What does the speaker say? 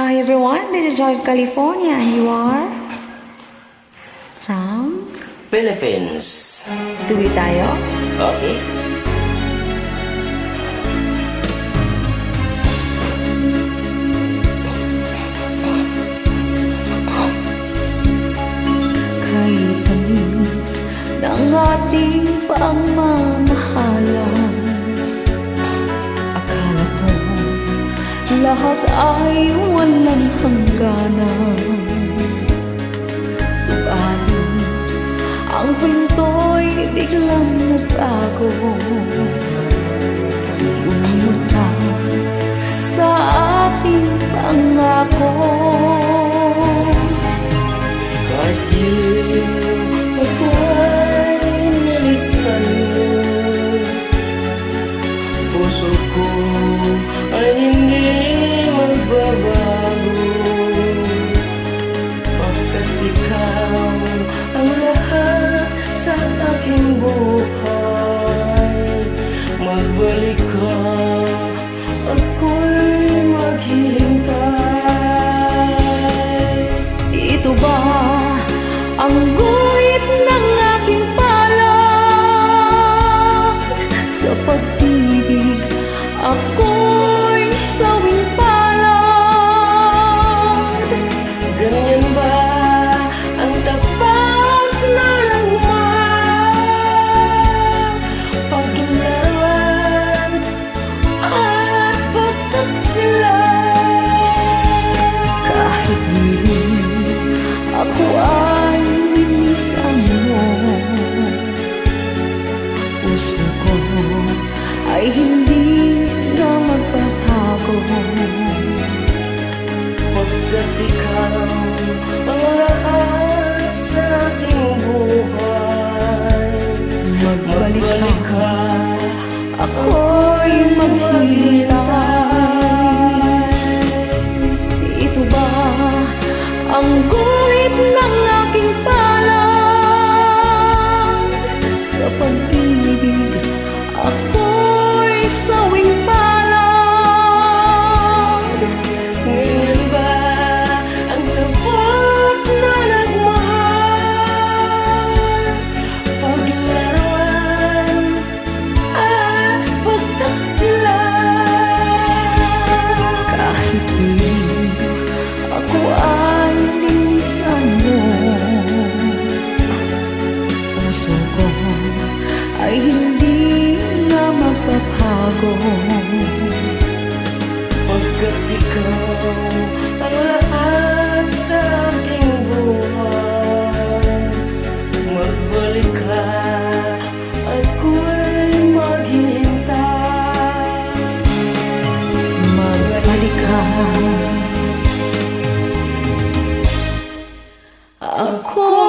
Hi everyone, this is Joy of California and you are from Philippines. Tuwi tayo. Okay. Kay tamis ng ating pagmamahalan, akala ko lahat ay walang hangganan. Subalit ang pinto'y biglang nagbago. Lumunod ka sa ating pangako. Kahit di ako ay nilisan mo, puso ko ay hindi magbabago. Pagkat ikaw ang lahat sa aking buhay, magbalik ka, ako'y maghihintay. Ito ba ang guhit ng aking palad? Sa pag-ibig ako'y sawing palad. Ganyan ba ang tapat na nagmahal? Pagdularan at pagtaksilan. Kahit dilim ako ay linisan mo, puso ko ay hindi na magbabago. Pagkat ikaw ang lahat sa aking buhay, Magbalik ka, ako'y maghihintay. Ito ba ang guhit ng aking palad? Sa pag-ibig ako'y sawing palad. Ngayon ba ang tapat na nagmahal? Paglarawan at pagtaksilan. Kahit di ako ay linisan mo, puso ko ay hindi na magbabago. Pagkat ikaw ang lahat sa aking buhay, magbalik ka, ako'y maghihintay. Magbalik ka, ako